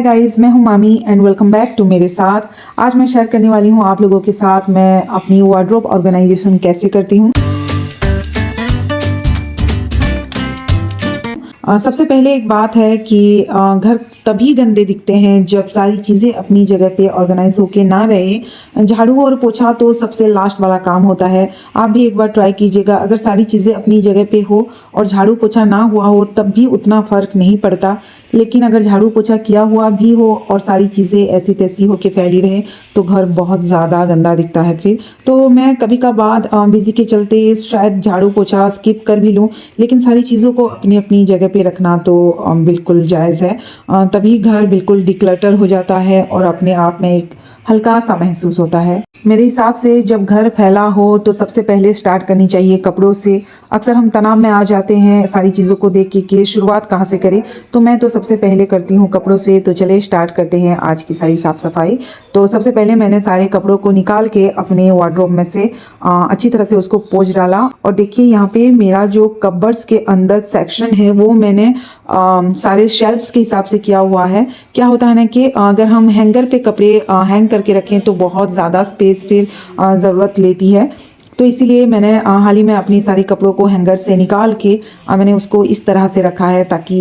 Hi guys, मैं हूं मामी एंड वेलकम बैक टू मेरे साथ। आज मैं शेयर करने वाली हूं आप लोगों के साथ मैं अपनी वार्डरोब ऑर्गेनाइजेशन कैसे करती हूं। सबसे पहले एक बात है कि घर तभी गंदे दिखते हैं जब सारी चीज़ें अपनी जगह पे ऑर्गेनाइज होके ना रहे। झाड़ू और पोछा तो सबसे लास्ट वाला काम होता है। आप भी एक बार ट्राई कीजिएगा, अगर सारी चीज़ें अपनी जगह पे हो और झाड़ू पोछा ना हुआ हो तब भी उतना फ़र्क नहीं पड़ता, लेकिन अगर झाड़ू पोछा किया हुआ भी हो और सारी चीज़ें ऐसी तैसी होके फैली रहे तो घर बहुत ज़्यादा गंदा दिखता है। फिर तो मैं कभी कभार बिजी के चलते शायद झाड़ू पोछा स्किप कर भी लूँ, लेकिन सारी चीज़ों को अपनी अपनी जगह पे रखना तो बिल्कुल जायज़ है। तभी घर बिल्कुल डिक्लटर हो जाता है और अपने आप में एक हल्का सा महसूस होता है। मेरे हिसाब से जब घर फैला हो तो सबसे पहले स्टार्ट करनी चाहिए कपड़ों से। अक्सर हम तनाव में आ जाते हैं सारी चीज़ों को देख के कि शुरुआत कहाँ से करें, तो मैं तो सबसे पहले करती हूँ कपड़ों से। तो चले स्टार्ट करते हैं आज की सारी साफ़ सफाई। तो सबसे पहले मैंने सारे कपड़ों को निकाल के अपने वार्डरोब में से अच्छी तरह से उसको पोंछ डाला। और देखिए यहाँ पे मेरा जो कबर्ड्स के अंदर सेक्शन है वो मैंने सारे शेल्फ्स के हिसाब से किया हुआ है। क्या होता है ना कि अगर हम हैंगर पे कपड़े हैंग करके रखें तो बहुत ज़्यादा स्पेस फिर ज़रूरत लेती है, तो इसीलिए मैंने हाल ही में अपनी सारी कपड़ों को हैंगर से निकाल के मैंने उसको इस तरह से रखा है ताकि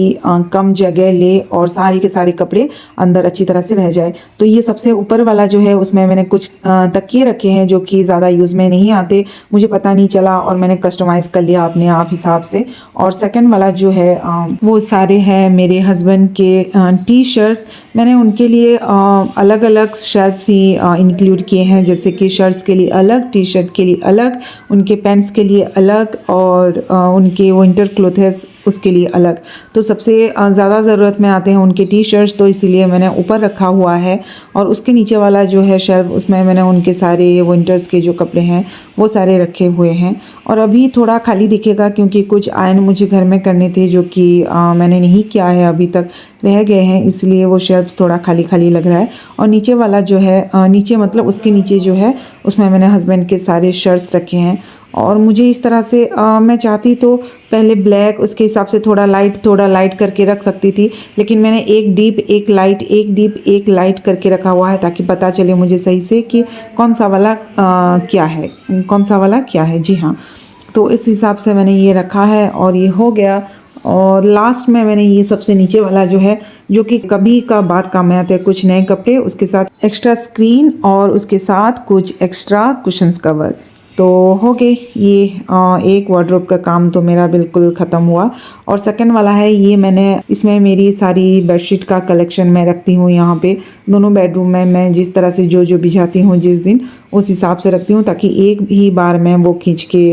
कम जगह ले और सारे के सारे कपड़े अंदर अच्छी तरह से रह जाए। तो ये सबसे ऊपर वाला जो है उसमें मैंने कुछ तकिए रखे हैं जो कि ज़्यादा यूज़ में नहीं आते, मुझे पता नहीं चला और मैंने कस्टमाइज़ कर लिया अपने आप हिसाब से। और सेकंड वाला जो है वो सारे हैं मेरे हस्बैंड के टी शर्ट्स। मैंने उनके लिए अलग अलग शेल्फ्स ही इंक्लूड किए हैं, जैसे कि शर्ट्स के लिए अलग, टी शर्ट के लिए अलग, उनके पैंट्स के लिए अलग और उनके विंटर क्लोथेस उसके लिए अलग। तो सबसे ज़्यादा ज़रूरत में आते हैं उनके टी शर्ट्स, तो इसीलिए मैंने ऊपर रखा हुआ है। और उसके नीचे वाला जो है शेल्फ उसमें मैंने उनके सारे विंटर्स के जो कपड़े हैं वो सारे रखे हुए हैं। और अभी थोड़ा खाली दिखेगा क्योंकि कुछ आयरन मुझे घर में करने थे जो कि मैंने नहीं किया है, अभी तक रह गए हैं, इसलिए वो शेल्फ्स थोड़ा खाली खाली लग रहा है। और नीचे वाला जो है नीचे मतलब उसके नीचे जो है उसमें मैंने हस्बैंड के सारे शर्ट्स रखे हैं। और मुझे इस तरह से मैं चाहती तो पहले ब्लैक उसके हिसाब से थोड़ा लाइट करके रख सकती थी, लेकिन मैंने एक डीप एक लाइट एक डीप एक लाइट करके रखा हुआ है ताकि पता चले मुझे सही से कि कौन सा वाला क्या है, कौन सा वाला क्या है। जी हाँ, तो इस हिसाब से मैंने ये रखा है और ये हो गया। और लास्ट में मैंने ये सबसे नीचे वाला जो है जो कि कभी का बात काम में आते हैं, कुछ नए कपड़े, उसके साथ एक्स्ट्रा स्क्रीन और उसके साथ कुछ एक्स्ट्रा कुशन्स कवर। तो हो गए ये एक वार्डरोब का काम तो मेरा बिल्कुल ख़त्म हुआ। और सेकंड वाला है ये मैंने इसमें मेरी सारी बेडशीट का कलेक्शन मैं रखती हूँ यहाँ पे दोनों बेडरूम में। मैं जिस तरह से जो भिजाती हूँ जिस दिन उस हिसाब से रखती हूँ ताकि एक ही बार मैं वो खींच के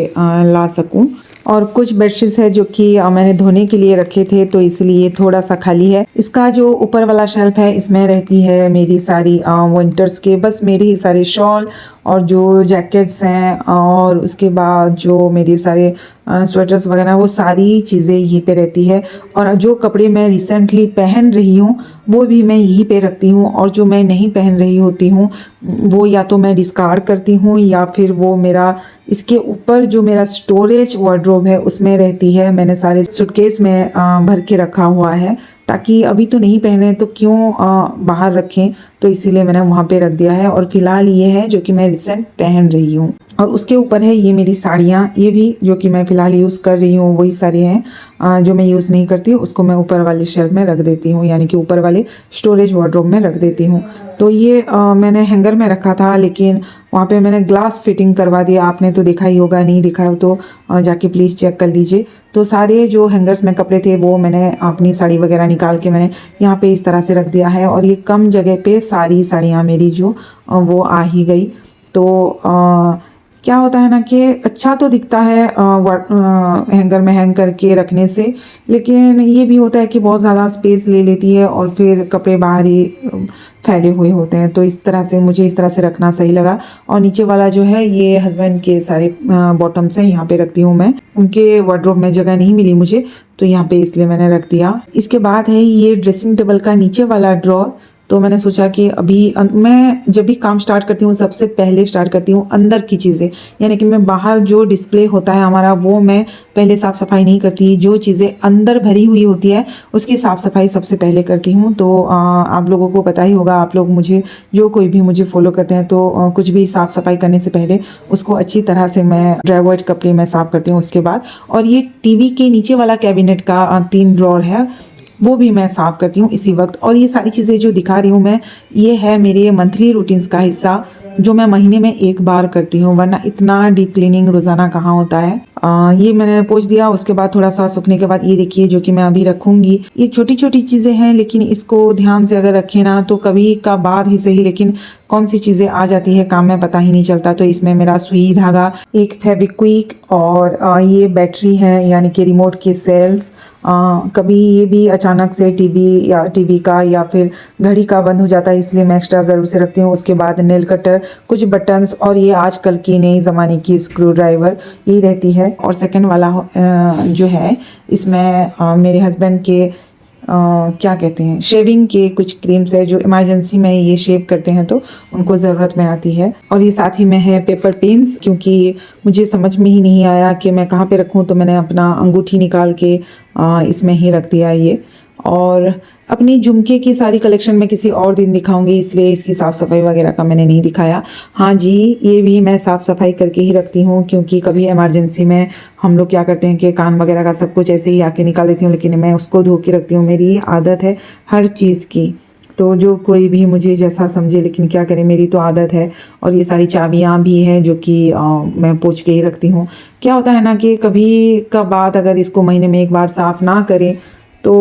ला सकूँ। और कुछ बेडशीट्स है जो कि मैंने धोने के लिए रखे थे तो इसलिए थोड़ा सा खाली है। इसका जो ऊपर वाला शेल्फ है इसमें रहती है मेरी सारी विंटर्स के, बस मेरी सारे शॉल और जो जैकेट्स हैं और उसके बाद जो मेरे सारे स्वेटर्स वगैरह वो सारी चीज़ें यहीं पे रहती है। और जो कपड़े मैं रिसेंटली पहन रही हूँ वो भी मैं यहीं पे रखती हूँ, और जो मैं नहीं पहन रही होती हूँ वो या तो मैं डिस्कार्ड करती हूँ या फिर वो मेरा इसके ऊपर जो मेरा स्टोरेज वार्डरोब है उसमें रहती है। मैंने सारे सूटकेस में भर के रखा हुआ है ताकि अभी तो नहीं पहने तो क्यों बाहर रखें, तो इसीलिए मैंने वहाँ पे रख दिया है। और फिलहाल ये है जो कि मैं रिसेंट पहन रही हूँ। और उसके ऊपर है ये मेरी साड़ियाँ, ये भी जो कि मैं फ़िलहाल यूज़ कर रही हूँ वही साड़ी हैं। जो मैं यूज़ नहीं करती उसको मैं ऊपर वाले शेल्फ में रख देती हूँ, यानी कि ऊपर वाले स्टोरेज वार्डरोब में रख देती हूँ। तो ये मैंने हैंगर में रखा था लेकिन वहाँ पे मैंने ग्लास फिटिंग करवा दिया। आपने तो देखा ही होगा, नहीं देखा हो तो जाके प्लीज़ चेक कर लीजिए। तो सारे जो हैंगर्स में कपड़े थे वो मैंने अपनी साड़ी वगैरह निकाल के मैंने यहाँ पे इस तरह से रख दिया है। और ये कम जगह पे सारी साड़ियाँ मेरी जो वो आ ही गई। तो क्या होता है ना कि अच्छा तो दिखता है हैंगर में हैंग करके रखने से, लेकिन ये भी होता है कि बहुत ज़्यादा स्पेस ले लेती है और फिर कपड़े बाहर ही फैले हुए होते हैं। तो इस तरह से मुझे इस तरह से रखना सही लगा। और नीचे वाला जो है ये हस्बैंड के सारे बॉटम्स हैं, यहाँ पे रखती हूँ मैं। उनके वार्डरोब में जगह नहीं मिली मुझे तो यहाँ पे इसलिए मैंने रख दिया। इसके बाद है ये ड्रेसिंग टेबल का नीचे वाला ड्रॉर तो मैंने सोचा कि अभी मैं जब भी काम स्टार्ट करती हूँ सबसे पहले स्टार्ट करती हूँ अंदर की चीज़ें, यानी कि मैं बाहर जो डिस्प्ले होता है हमारा वो मैं पहले साफ़ सफाई नहीं करती, जो चीज़ें अंदर भरी हुई होती है उसकी साफ़ सफाई सबसे पहले करती हूँ। तो आप लोगों को पता ही होगा, आप लोग मुझे जो कोई भी मुझे फॉलो करते हैं तो कुछ भी साफ़ सफाई करने से पहले उसको अच्छी तरह से मैं ड्राई वाइट कपड़े में साफ़ करती हूँ उसके बाद। और ये टीवी के नीचे वाला कैबिनेट का 3 ड्रॉर है वो भी मैं साफ़ करती हूँ इसी वक्त। और ये सारी चीज़ें जो दिखा रही हूँ मैं, ये है मेरे मंथली रूटीन्स का हिस्सा जो मैं महीने में एक बार करती हूँ, वरना इतना डीप क्लीनिंग रोज़ाना कहाँ होता है। ये मैंने पोंछ दिया, उसके बाद थोड़ा सा सूखने के बाद ये देखिए जो कि मैं अभी रखूँगी। ये छोटी छोटी चीज़ें हैं लेकिन इसको ध्यान से अगर रखें ना तो कभी का बाद ही सही लेकिन कौन सी चीज़ें आ जाती है काम में पता ही नहीं चलता। तो इसमें मेरा सुई धागा, एक फेविक्विक और ये बैटरी है यानी कि रिमोट के सेल्स। कभी ये भी अचानक से टीवी का या फिर घड़ी का बंद हो जाता है, इसलिए मैं एक्स्ट्रा ज़रूर से रखती हूँ। उसके बाद नेल कटर, कुछ बटन्स और ये आजकल की नई ज़माने की स्क्रू ड्राइवर ये रहती है। और सेकंड वाला जो है इसमें मेरे हस्बैंड के क्या कहते हैं शेविंग के कुछ क्रीम्स है जो इमरजेंसी में ये शेव करते हैं तो उनको ज़रूरत में आती है। और ये साथ ही में है पेपर पेन्स, क्योंकि मुझे समझ में ही नहीं आया कि मैं कहाँ पे रखूँ तो मैंने अपना अंगूठी निकाल के इसमें ही रख दिया ये। और अपनी झुमके की सारी कलेक्शन मैं किसी और दिन दिखाऊंगी, इसलिए इसकी साफ़ सफाई वगैरह का मैंने नहीं दिखाया। हाँ जी, ये भी मैं साफ़ सफाई करके ही रखती हूँ, क्योंकि कभी इमरजेंसी में हम लोग क्या करते हैं कि कान वगैरह का सब कुछ ऐसे ही आके निकाल देती हूँ, लेकिन मैं उसको धो के रखती हूँ। मेरी आदत है हर चीज़ की, तो जो कोई भी मुझे जैसा समझे, लेकिन क्या करें मेरी तो आदत है। और ये सारी चाबियाँ भी हैं जो कि मैं पोंछ के ही रखती हूँ। क्या होता है ना कि कभी का बाद अगर इसको महीने में एक बार साफ़ ना करें तो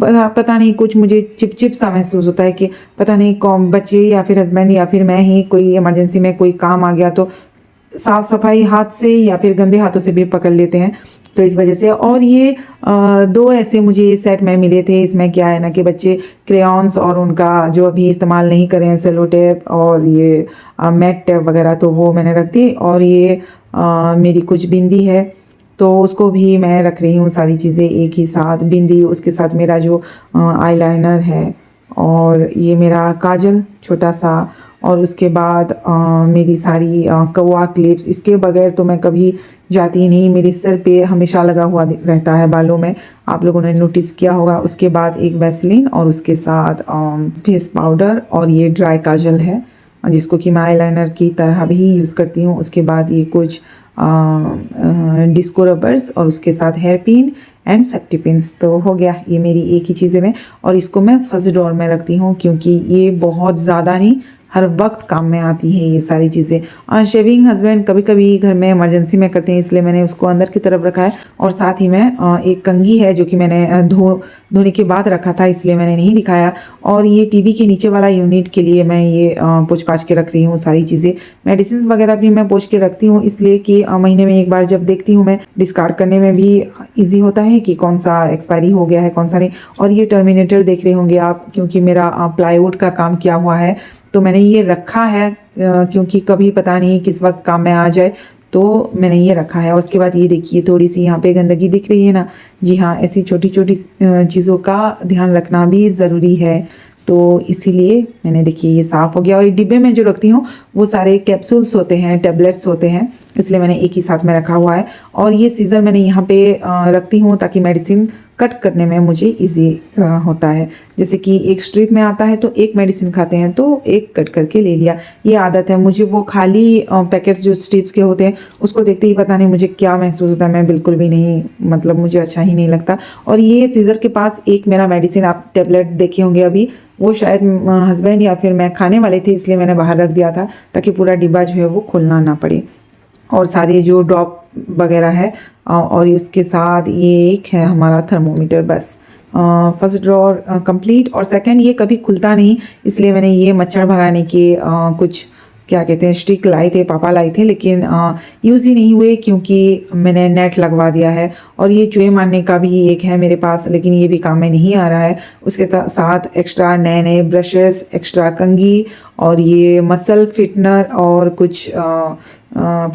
पता नहीं कुछ मुझे चिपचिप सा महसूस होता है कि पता नहीं कौन बच्चे या फिर हस्बैंड या फिर मैं ही कोई इमरजेंसी में कोई काम आ गया तो साफ सफाई हाथ से या फिर गंदे हाथों से भी पकड़ लेते हैं, तो इस वजह से। और ये 2 ऐसे मुझे सेट में मिले थे। इसमें क्या है ना कि बच्चे क्रेयॉन्स और उनका जो अभी इस्तेमाल नहीं करें हैं सेलो टेप और ये मैट टेप वगैरह, तो वो मैंने रख दी। और ये मेरी कुछ बिंदी है तो उसको भी मैं रख रही हूँ सारी चीज़ें एक ही साथ, बिंदी, उसके साथ मेरा जो आईलाइनर है और ये मेरा काजल छोटा सा, और उसके बाद मेरी सारी कौवा क्लिप्स। इसके बगैर तो मैं कभी जाती ही नहीं, मेरे सर पे हमेशा लगा हुआ रहता है बालों में, आप लोगों ने नोटिस किया होगा। उसके बाद एक वैसलीन और उसके साथ फेस पाउडर और ये ड्राई काजल है जिसको कि मैं आईलाइनर की तरह भी यूज़ करती हूँ। उसके बाद ये कुछ डिस्को रबर्स और उसके साथ hairpin and safety pins. तो हो गया ये मेरी एक ही चीज़ें में। और इसको मैं फर्स्ट ड्रॉर में रखती हूँ क्योंकि ये बहुत ज़्यादा नहीं हर वक्त काम में आती है ये सारी चीज़ें। और शेविंग हस्बैंड कभी कभी घर में इमरजेंसी में करते हैं, इसलिए मैंने उसको अंदर की तरफ रखा है। और साथ ही में एक कंघी है जो कि मैंने धोने के बाद रखा था, इसलिए मैंने नहीं दिखाया। और ये टीवी के नीचे वाला यूनिट के लिए मैं ये पोंछ पाछ के रख रही हूँ सारी चीज़ें। मेडिसिन वगैरह भी मैं पोंछ के रखती हूँ, इसलिए कि महीने में एक बार जब देखती हूँ मैं, डिस्कार्ड करने में भी ईजी होता है कि कौन सा एक्सपायरी हो गया है कौन सा नहीं। और ये टर्मिनेटर देख रहे होंगे आप, क्योंकि मेरा प्लाईवुड का काम किया हुआ है तो मैंने ये रखा है क्योंकि कभी पता नहीं किस वक्त काम में आ जाए, तो मैंने ये रखा है। और उसके बाद ये देखिए थोड़ी सी यहाँ पे गंदगी दिख रही है ना, जी हाँ, ऐसी छोटी छोटी चीज़ों का ध्यान रखना भी ज़रूरी है, तो इसीलिए मैंने देखिए ये साफ़ हो गया। और ये डिब्बे में जो रखती हूँ वो सारे कैप्सूल्स होते हैं, टैबलेट्स होते हैं, इसलिए मैंने एक ही साथ में रखा हुआ है। और ये सीज़र मैंने यहाँ पे रखती हूँ ताकि मेडिसिन कट करने में मुझे इजी होता है। जैसे कि एक स्ट्रिप में आता है तो एक मेडिसिन खाते हैं तो एक कट करके ले लिया, ये आदत है मुझे। वो खाली पैकेट्स जो स्ट्रिप्स के होते हैं उसको देखते ही पता नहीं मुझे क्या महसूस होता है, मैं बिल्कुल भी नहीं, मतलब मुझे अच्छा ही नहीं लगता। और ये सीज़र के पास एक मेरा मेडिसिन आप टेबलेट देखे होंगे अभी, वो शायद हस्बैंड या फिर मैं खाने वाले थे, इसलिए मैंने बाहर रख दिया था ताकि पूरा डिब्बा जो है वो खोलना ना पड़े। और सारे जो ड्रॉप वगैरह है और उसके साथ ये एक है हमारा थर्मोमीटर। बस फर्स्ट ड्रॉर कंप्लीट। और सेकंड ये कभी खुलता नहीं, इसलिए मैंने ये मच्छर भगाने के कुछ क्या कहते हैं स्टिक लाए थे, पापा लाए थे, लेकिन यूज़ ही नहीं हुए क्योंकि मैंने नेट लगवा दिया है। और ये चूहे मारने का भी एक है मेरे पास, लेकिन ये भी काम में नहीं आ रहा है। उसके साथ एक्स्ट्रा नए नए ब्रशेस, एक्स्ट्रा कंघी और ये मसल फिटनर और कुछ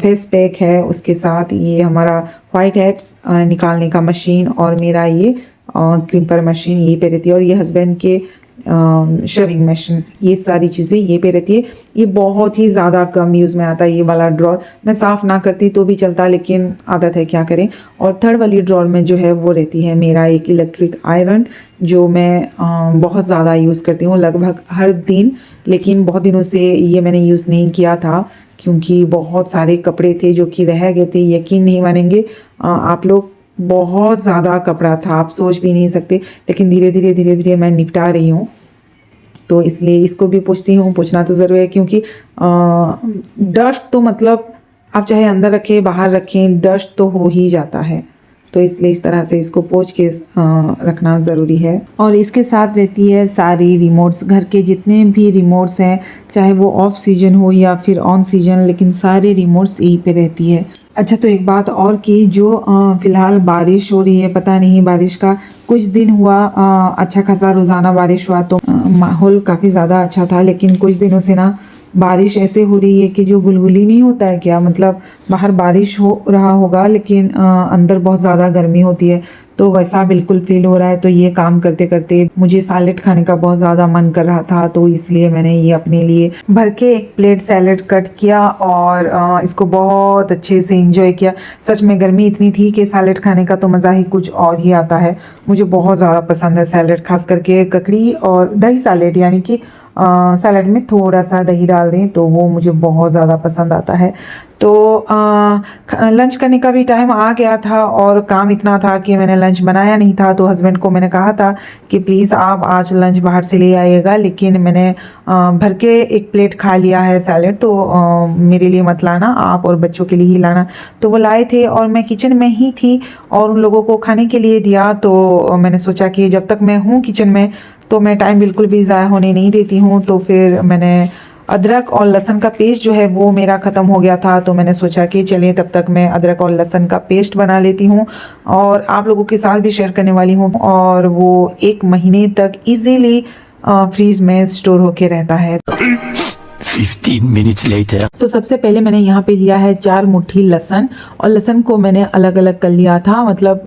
फेस पैक है। उसके साथ ये हमारा वाइट हेड्स निकालने का मशीन और मेरा ये क्रीपर मशीन यही पे रहती है। और ये हस्बैंड के शेविंग मशीन, ये सारी चीज़ें ये पे रहती है। ये बहुत ही ज़्यादा कम यूज़ में आता है ये वाला ड्रॉर। मैं साफ़ ना करती तो भी चलता, लेकिन आदत है क्या करें। और थर्ड वाली ड्रॉर में जो है वो रहती है मेरा एक इलेक्ट्रिक आयरन, जो मैं बहुत ज़्यादा यूज़ करती हूँ, लगभग हर दिन। लेकिन बहुत दिनों से ये मैंने यूज़ नहीं किया था क्योंकि बहुत सारे कपड़े थे जो कि रह गए थे। यकीन नहीं मानेंगे आप लोग, बहुत ज़्यादा कपड़ा था, आप सोच भी नहीं सकते। लेकिन धीरे धीरे मैं निपटा रही हूँ, तो इसलिए इसको भी पूछती हूँ, पूछना तो ज़रूर है क्योंकि डस्ट तो मतलब आप चाहे अंदर रखें बाहर रखें, डस्ट तो हो ही जाता है। तो इसलिए इस तरह से इसको पोंछ के रखना ज़रूरी है। और इसके साथ रहती है सारी रिमोट्स, घर के जितने भी रिमोट्स हैं, चाहे वो ऑफ सीजन हो या फिर ऑन सीजन, लेकिन सारे रिमोट्स यहीं पे रहती है। अच्छा, तो एक बात और की, जो फ़िलहाल बारिश हो रही है, पता नहीं बारिश का कुछ दिन हुआ अच्छा खासा रोज़ाना बारिश हुआ तो माहौल काफ़ी ज़्यादा अच्छा था। लेकिन कुछ दिनों से ना बारिश ऐसे हो रही है कि जो गुलगुली नहीं होता है क्या, मतलब बाहर बारिश हो रहा होगा लेकिन अंदर बहुत ज़्यादा गर्मी होती है, तो वैसा बिल्कुल फील हो रहा है। तो ये काम करते करते मुझे सैलेड खाने का बहुत ज़्यादा मन कर रहा था, तो इसलिए मैंने ये अपने लिए भर के एक प्लेट सैलेड कट किया और इसको बहुत अच्छे से इंजॉय किया। सच में गर्मी इतनी थी कि सैलेड खाने का तो मज़ा ही कुछ और ही आता है। मुझे बहुत ज़्यादा पसंद है सैलेड, खास करके ककड़ी और दही सैलेड, यानी कि सैलेड में थोड़ा सा दही डाल दें तो वो मुझे बहुत ज़्यादा पसंद आता है। तो लंच करने का भी टाइम आ गया था और काम इतना था कि मैंने लंच बनाया नहीं था। तो हस्बैंड को मैंने कहा था कि प्लीज़ आप आज लंच बाहर से ले आइएगा, लेकिन मैंने भर के एक प्लेट खा लिया है सैलेड, तो मेरे लिए मत लाना, आप और बच्चों के लिए ही लाना। तो वो लाए थे और मैं किचन में ही थी और उन लोगों को खाने के लिए दिया। तो मैंने सोचा कि जब तक मैं हूँ किचन में तो मैं टाइम बिल्कुल भी ज़ाया होने नहीं देती हूँ। तो फिर मैंने अदरक और लहसुन का पेस्ट जो है वो मेरा ख़त्म हो गया था, तो मैंने सोचा कि चलिए तब तक मैं अदरक और लहसुन का पेस्ट बना लेती हूँ और आप लोगों के साथ भी शेयर करने वाली हूँ। और वो 1 महीने तक इजीली फ्रीज में स्टोर होके रहता है। 15 minutes later. तो सबसे पहले मैंने यहाँ पे लिया है 4 मुट्ठी लहसुन, और लहसुन को मैंने अलग अलग कर लिया था। मतलब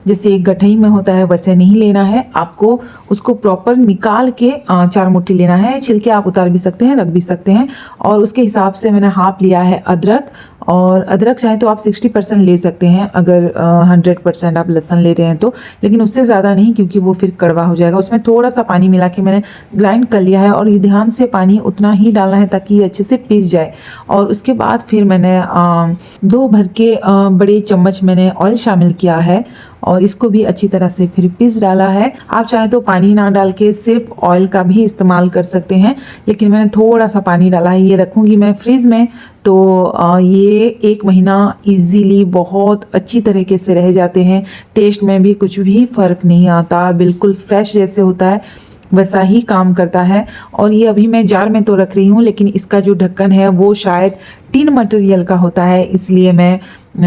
जैसे एक गठई में होता है वैसे नहीं लेना है आपको, उसको प्रॉपर निकाल के 4 मुट्ठी लेना है। छिलके आप उतार भी सकते हैं, रख भी सकते हैं। और उसके हिसाब से मैंने हाफ लिया है अदरक, और अदरक चाहे तो आप 60% ले सकते हैं अगर 100% आप लहसुन ले रहे हैं तो, लेकिन उससे ज़्यादा नहीं क्योंकि वो फिर कड़वा हो जाएगा। उसमें थोड़ा सा पानी मिला के मैंने ग्राइंड कर लिया है, और ये ध्यान से पानी उतना ही डालना है ताकि ये अच्छे से पीस जाए। और उसके बाद फिर मैंने 2 भर के बड़े चम्मच मैंने ऑयल शामिल किया है और इसको भी अच्छी तरह से फिर पीस डाला है। आप चाहे तो पानी ना डाल के सिर्फ ऑयल का भी इस्तेमाल कर सकते हैं, लेकिन मैंने थोड़ा सा पानी डाला है। ये रखूँगी मैं फ्रीज़ में, तो ये 1 महीना इजीली बहुत अच्छी तरीके से रह जाते हैं। टेस्ट में भी कुछ भी फ़र्क नहीं आता, बिल्कुल फ्रेश जैसे होता है वैसा ही काम करता है। और ये अभी मैं जार में तो रख रही हूँ, लेकिन इसका जो ढक्कन है वो शायद टिन मटेरियल का होता है, इसलिए मैं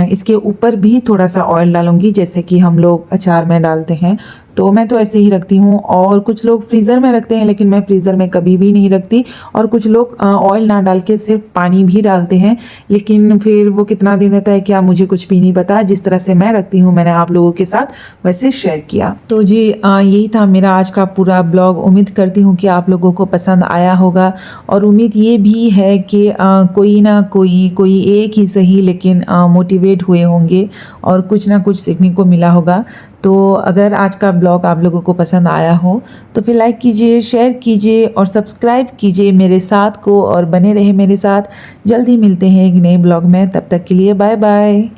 इसके ऊपर भी थोड़ा सा ऑयल डालूंगी जैसे कि हम लोग अचार में डालते हैं। तो मैं तो ऐसे ही रखती हूँ, और कुछ लोग फ्रीज़र में रखते हैं, लेकिन मैं फ्रीज़र में कभी भी नहीं रखती। और कुछ लोग ऑयल ना डाल के सिर्फ पानी भी डालते हैं, लेकिन फिर वो कितना दिन रहता है क्या मुझे कुछ भी नहीं पता। जिस तरह से मैं रखती हूँ मैंने आप लोगों के साथ वैसे शेयर किया। तो जी यही था मेरा आज का पूरा ब्लॉग। उम्मीद करती हूँ कि आप लोगों को पसंद आया होगा, और उम्मीद ये भी है कि कोई ना कोई एक ही सही लेकिन मोटिवेट हुए होंगे और कुछ ना कुछ सीखने को मिला होगा। तो अगर आज का ब्लॉग आप लोगों को पसंद आया हो तो फिर लाइक कीजिए, शेयर कीजिए और सब्सक्राइब कीजिए मेरे साथ को, और बने रहे मेरे साथ। जल्द ही मिलते हैं एक नए ब्लॉग में, तब तक के लिए बाय बाय।